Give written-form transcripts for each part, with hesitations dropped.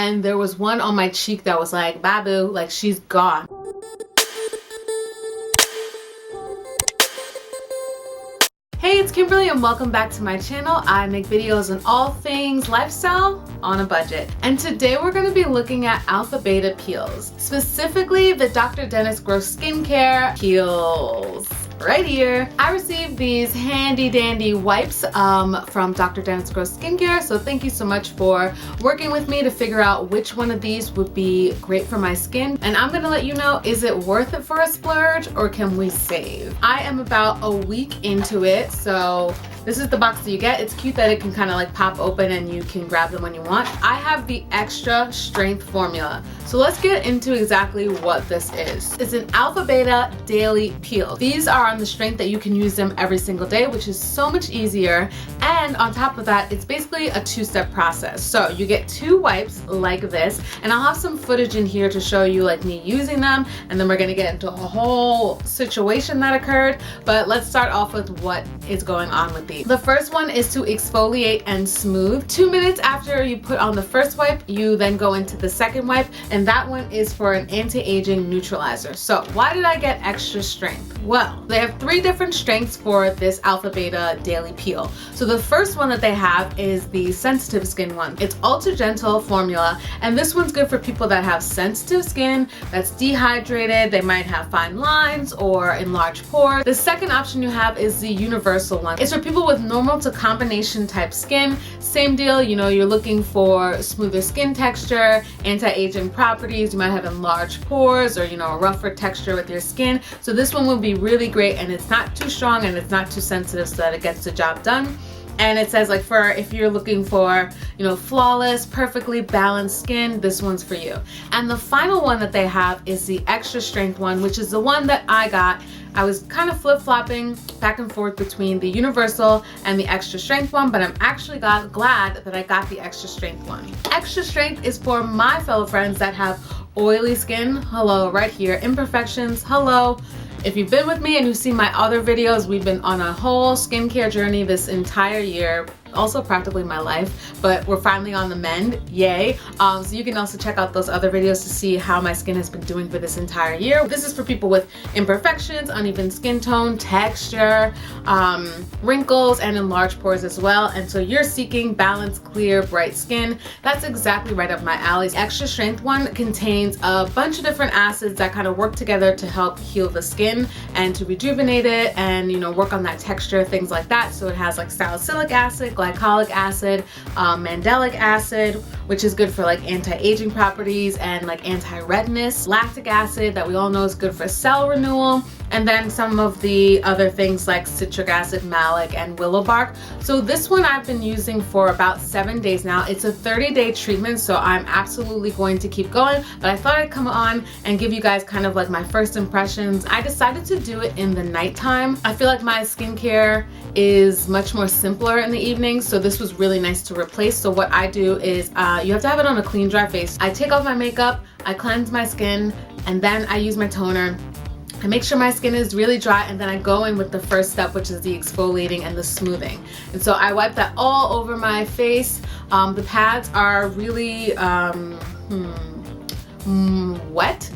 and there was one on my cheek that was like, babu, like she's gone. Hey, it's Kimberlee and welcome back to my channel. I make videos on all things lifestyle on a budget. And today we're going to be looking at alpha beta peels, specifically the Dr. Dennis Gross skincare peels. Right here. I received these handy dandy wipes from Dr. Dennis Gross Skincare, so thank you so much for working with me to figure out which one of these would be great for my skin. And I'm gonna let you know, is it worth it for a splurge or can we save? I am about a week into it, so this is the box that you get. It's cute that it can kind of like pop open and you can grab them when you want. I have the extra strength formula. So let's get into exactly what this is. It's an alpha beta daily peel. These are on the strength that you can use them every single day, which is so much easier. And on top of that, it's basically a two-step process. So you get 2 wipes like this, and I'll have some footage in here to show you like me using them, and then we're gonna get into a whole situation that occurred. But let's start off with what is going on with these. The first one is to exfoliate and smooth. 2 minutes after you put on the first wipe, you then go into the second wipe, and that one is for an anti-aging neutralizer. So why did I get extra strength? Well, they have 3 different strengths for this alpha beta daily peel. So the first one that they have is the sensitive skin one. It's ultra gentle formula, and this one's good for people that have sensitive skin, that's dehydrated, they might have fine lines or enlarged pores. The second option you have is the universal one. It's for people with normal to combination type skin. Same deal, you know, you're looking for smoother skin texture, anti-aging properties, you might have enlarged pores or, you know, a rougher texture with your skin. So this one will be really great, and it's not too strong and it's not too sensitive, so that it gets the job done. And it says like for if you're looking for, you know, flawless, perfectly balanced skin, this one's for you. And the final one that they have is the extra strength one, which is the one that I got. I was kind of flip-flopping back and forth between the universal and the extra strength one, but I'm actually glad that I got the extra strength one. Extra strength is for my fellow friends that have oily skin. Hello, right here. Imperfections. Hello. If you've been with me and you've seen my other videos, we've been on a whole skincare journey this entire year, also practically my life, but we're finally on the mend, yay. So you can also check out those other videos to see how my skin has been doing for this entire year. This is for people with imperfections, uneven skin tone, texture, wrinkles, and enlarged pores as well. And so you're seeking balanced, clear, bright skin. That's exactly right up my alley. The extra strength one contains a bunch of different acids that kind of work together to help heal the skin and to rejuvenate it and, you know, work on that texture, things like that. So it has like salicylic acid, glycolic acid, mandelic acid, which is good for like anti-aging properties and like anti-redness, lactic acid that we all know is good for cell renewal, and then some of the other things like citric acid, malic, and willow bark. So this one I've been using for about 7 days now. It's a 30-day treatment, so I'm absolutely going to keep going, but I thought I'd come on and give you guys kind of like my first impressions. I decided to do it in the nighttime. I feel like my skincare is much more simpler in the evening, so this was really nice to replace. So what I do is you have to have it on a clean, dry face. I take off my makeup, I cleanse my skin, and then I use my toner. I make sure my skin is really dry, and then I go in with the first step, which is the exfoliating and the smoothing. And so I wipe that all over my face. The pads are really wet.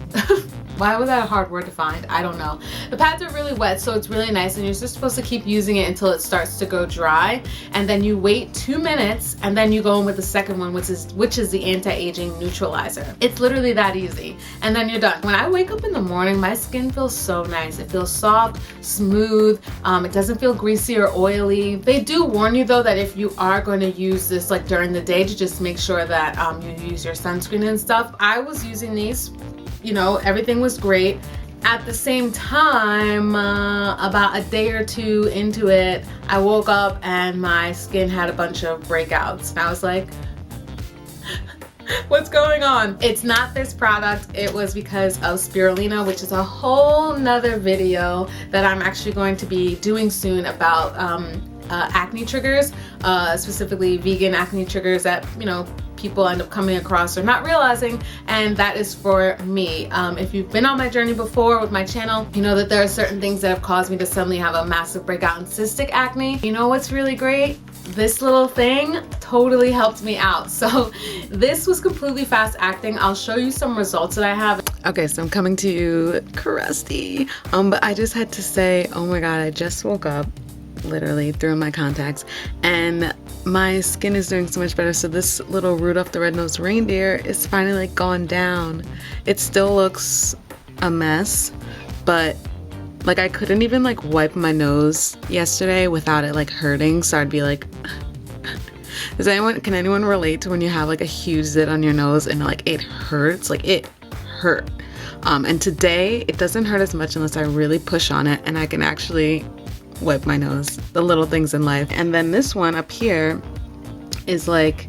Why was that a hard word to find? I don't know. The pads are really wet, so it's really nice, and you're just supposed to keep using it until it starts to go dry, and then you wait 2 minutes, and then you go in with the second one, which is the anti-aging neutralizer. It's literally that easy, and then you're done. When I wake up in the morning, my skin feels so nice. It feels soft, smooth. It doesn't feel greasy or oily. They do warn you though that if you are going to use this like during the day, to just make sure that you use your sunscreen and stuff. I was using these. You know, everything was great. At the same time, about a day or 2 into it, I woke up and my skin had a bunch of breakouts. And I was like, what's going on? It's not this product. It was because of spirulina, which is a whole nother video that I'm actually going to be doing soon about acne triggers, specifically vegan acne triggers that, you know, people end up coming across or not realizing, and that is for me. If you've been on my journey before with my channel, you know that there are certain things that have caused me to suddenly have a massive breakout in cystic acne. You know what's really great? this little thing totally helped me out. So this was completely fast acting. I'll show you some results that I have. Okay, so I'm coming to you crusty, but I just had to say, oh my god, I just woke up, literally threw in my contacts, and my skin is doing so much better. So this little Rudolph the Red-Nosed Reindeer is finally like gone down. It still looks a mess, but like I couldn't even like wipe my nose yesterday without it like hurting, so I'd be like can anyone relate to when you have like a huge zit on your nose and like it hurts? Like it hurt. And today it doesn't hurt as much unless I really push on it, and I can actually wipe my nose. The little things in life. And then this one up here is like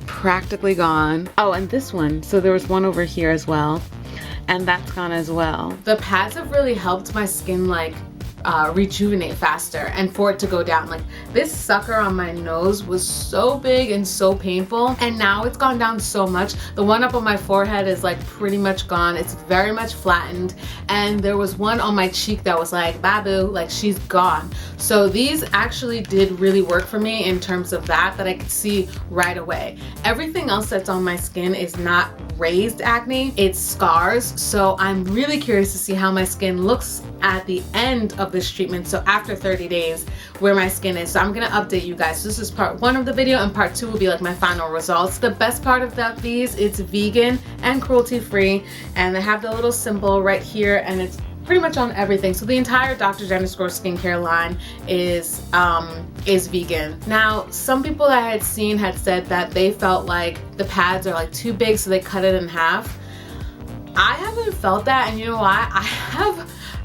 practically gone. Oh, and this one, so there was one over here as well, and that's gone as well. The pads have really helped my skin like rejuvenate faster and for it to go down. Like this sucker on my nose was so big and so painful, and now it's gone down so much. The one up on my forehead is like pretty much gone. It's very much flattened, and there was one on my cheek that was like babu, like she's gone. So these actually did really work for me in terms of that I could see right away. Everything else that's on my skin is not raised acne, it's scars. So I'm really curious to see how my skin looks at the end of this treatment, so after 30 days, where my skin is. So I'm gonna update you guys. So this is part 1 of the video, and part 2 will be like my final results. The best part of these, it's vegan and cruelty free, and they have the little symbol right here, and it's pretty much on everything. So the entire Dr. Jen skincare line is vegan. Now, some people that I had seen had said that they felt like the pads are like too big, so they cut it in half. I haven't felt that, and you know why?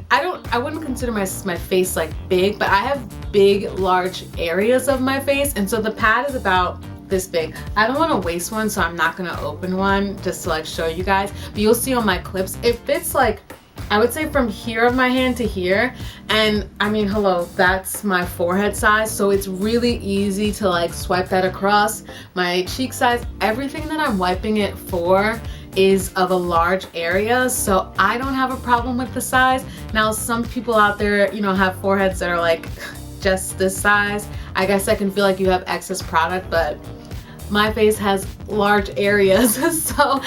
I wouldn't consider my face like big, but I have big, large areas of my face, and so the pad is about this big. I don't want to waste one, so I'm not gonna open one just to like show you guys, but you'll see on my clips, it fits like, I would say from here of my hand to here, and I mean, hello, that's my forehead size, so it's really easy to like swipe that across. My cheek size, everything that I'm wiping it for is of a large area, so I don't have a problem with the size. Now, some people out there, you know, have foreheads that are like just this size. I guess I can feel like you have excess product, but my face has large areas, so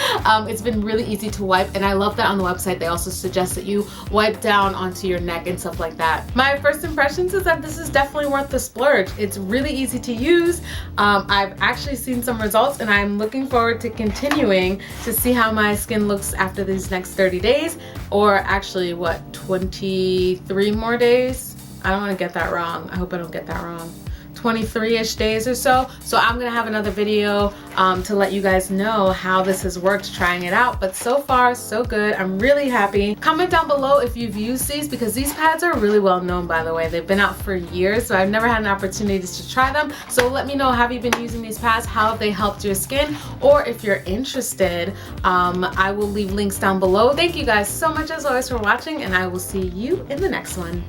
it's been really easy to wipe, and I love that on the website they also suggest that you wipe down onto your neck and stuff like that. My first impressions is that this is definitely worth the splurge. It's really easy to use. I've actually seen some results, and I'm looking forward to continuing to see how my skin looks after these next 30 days, or actually what, 23 more days? I don't want to get that wrong. I hope I don't get that wrong. 23-ish days or so. So I'm gonna have another video to let you guys know how this has worked trying it out, but so far so good. I'm really happy. Comment down below if you've used these, because these pads are really well known, by the way. They've been out for years, so I've never had an opportunity to try them. So let me know, have you been using these pads? How have they helped your skin? Or if you're interested, I will leave links down below. Thank you guys so much as always for watching, and I will see you in the next one.